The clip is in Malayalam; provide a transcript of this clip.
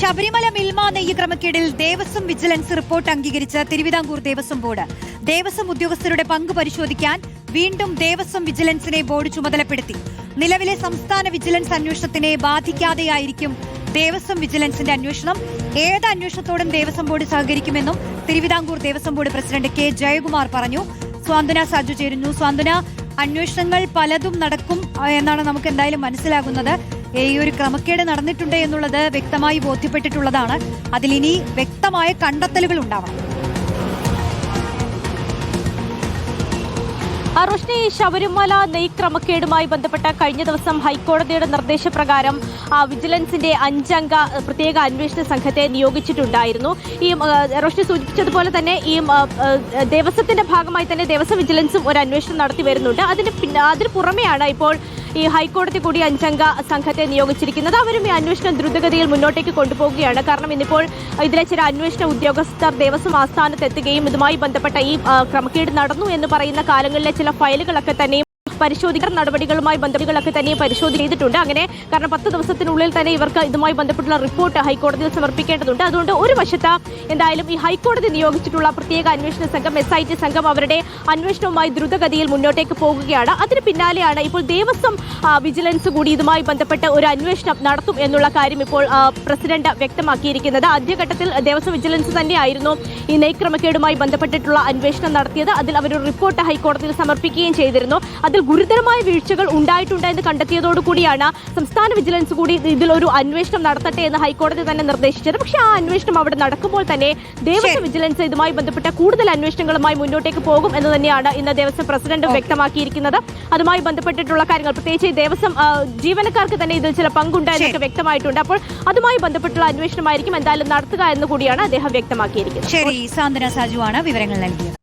ശബരിമല മിൽമ നെയ്യ് ക്രമക്കേടിൽ ദേവസ്വം വിജിലൻസ് റിപ്പോർട്ട് അംഗീകരിച്ച തിരുവിതാംകൂർ ദേവസ്വം ബോർഡ്. ദേവസ്വം ഉദ്യോഗസ്ഥരുടെ പങ്ക് പരിശോധിക്കാൻ വീണ്ടും ദേവസ്വം വിജിലൻസിനെ ബോർഡ് ചുമതലപ്പെടുത്തി. നിലവിലെ സംസ്ഥാന വിജിലൻസ് അന്വേഷണത്തിനെ ബാധിക്കാതെയായിരിക്കും ദേവസ്വം വിജിലൻസിന്റെ അന്വേഷണം. ഏത് അന്വേഷണത്തോടും ദേവസ്വം ബോർഡ് സഹകരിക്കുമെന്നും Thiruvithamkoor Devaswom board president K Jayakumar പറഞ്ഞു. സ്വാന്തന സാജു ചേരുന്നു. സ്വാന്തന, അന്വേഷണങ്ങൾ പലതും നടക്കും എന്നാണ് നമുക്ക് എന്തായാലും മനസ്സിലാകുന്നത്. ഈ ഒരു ക്രമക്കേട് നടന്നിട്ടുണ്ട് എന്നുള്ളത് വ്യക്തമായി ബോധ്യപ്പെട്ടിട്ടുള്ളതാണ്. അതിലിനി വ്യക്തമായ കണ്ടെത്തലുകൾ ഉണ്ടാവണം. റോഷ്നി, ശബരിമല നെയ് ക്രമക്കേടുമായി ബന്ധപ്പെട്ട കഴിഞ്ഞ ദിവസം ഹൈക്കോടതിയുടെ നിർദ്ദേശപ്രകാരം വിജിലൻസിന്റെ 5 അംഗ പ്രത്യേക അന്വേഷണ സംഘത്തെ നിയോഗിച്ചിട്ടുണ്ടായിരുന്നു. ഈ റോഷ്നി സൂചിപ്പിച്ചതുപോലെ തന്നെ ഈ ദേവസ്വത്തിന്റെ ഭാഗമായി തന്നെ ദേവസ്വം വിജിലൻസും ഒരു അന്വേഷണം നടത്തി വരുന്നുണ്ട്. അതിന് പുറമെയാണ് ഇപ്പോൾ ഈ ഹൈക്കോടതി കൂടി 5 അംഗ സംഘത്തെ നിയോഗിച്ചിരിക്കുന്നത്. അവരും ഈ അന്വേഷണം ദ്രുതഗതിയിൽ മുന്നോട്ടേക്ക് കൊണ്ടുപോവുകയാണ്. കാരണം ഇന്നിപ്പോൾ ഇതിലെ ചില അന്വേഷണ ഉദ്യോഗസ്ഥർ ദേവസ്വം ആസ്ഥാനത്ത് എത്തുകയും ഇതുമായി ബന്ധപ്പെട്ട ഈ ക്രമക്കേട് നടന്നു എന്ന് പറയുന്ന കാലങ്ങളിലെ ചില ഫയലുകളൊക്കെ തന്നെയും പരിശോധിക്കുന്ന നടപടികളുമായി ബന്ധപ്പെട്ടൊക്കെ തന്നെ പരിശോധിച്ചിട്ടുണ്ട്. അങ്ങനെ കാരണം 10 ദിവസത്തിനുള്ളിൽ തന്നെ ഇവർക്ക് ഇതുമായി ബന്ധപ്പെട്ടുള്ള റിപ്പോർട്ട് ഹൈക്കോടതിയിൽ സമർപ്പിക്കേണ്ടതുണ്ട്. അതുകൊണ്ട് ഒരു വശത്ത് എന്തായാലും ഈ ഹൈക്കോടതി നിയോഗിച്ചിട്ടുള്ള പ്രത്യേക അന്വേഷണ സംഘം SIT സംഘം അവരുടെ അന്വേഷണവുമായി ദ്രുതഗതിയിൽ മുന്നോട്ടേക്ക് പോകുകയാണ്. അതിന് പിന്നാലെയാണ് ഇപ്പോൾ ദേവസ്വം വിജിലൻസ് കൂടി ഇതുമായി ബന്ധപ്പെട്ട് ഒരു അന്വേഷണം നടത്തും എന്നുള്ള കാര്യം ഇപ്പോൾ പ്രസിഡന്റ് വ്യക്തമാക്കിയിരിക്കുന്നത്. ആദ്യഘട്ടത്തിൽ ദേവസ്വം വിജിലൻസ് തന്നെയായിരുന്നു ഈ നെയ് ക്രമക്കേടുമായി ബന്ധപ്പെട്ടിട്ടുള്ള അന്വേഷണം നടത്തിയത്. അതിൽ അവരൊരു റിപ്പോർട്ട് ഹൈക്കോടതിയിൽ സമർപ്പിക്കുകയും ചെയ്തിരുന്നു. അതിൽ ഗുരുതരമായ വീഴ്ചകൾ ഉണ്ടായിട്ടുണ്ട് എന്ന് കണ്ടെത്തിയതോടുകൂടിയാണ് സംസ്ഥാന വിജിലൻസ് കൂടി ഇതിലൊരു അന്വേഷണം നടത്തട്ടെ എന്ന് ഹൈക്കോടതി തന്നെ നിർദ്ദേശിച്ചത്. പക്ഷേ ആ അന്വേഷണം അവിടെ നടക്കുമ്പോൾ തന്നെ ദേവസ്വം വിജിലൻസ് ഇതുമായി ബന്ധപ്പെട്ട കൂടുതൽ അന്വേഷണങ്ങളുമായി മുന്നോട്ടേക്ക് പോകും എന്ന് തന്നെയാണ് ഇന്ന് ദേവസ്വം പ്രസിഡന്റ് വ്യക്തമാക്കിയിരിക്കുന്നത്. അതുമായി ബന്ധപ്പെട്ടിട്ടുള്ള കാര്യങ്ങൾ പ്രത്യേകിച്ച് ദേവസ്വം ജീവനക്കാർക്ക് തന്നെ ഇതിൽ ചില പങ്കുണ്ടായതൊക്കെ വ്യക്തമായിട്ടുണ്ട്. അപ്പോൾ അതുമായി ബന്ധപ്പെട്ടുള്ള അന്വേഷണമായിരിക്കും എന്തായാലും നടത്തുക എന്ന് കൂടിയാണ് അദ്ദേഹം വ്യക്തമാക്കിയിരിക്കുന്നത്. ശരി, സാന്തന സാജുവാണ് വിവരങ്ങൾ നൽകിയത്.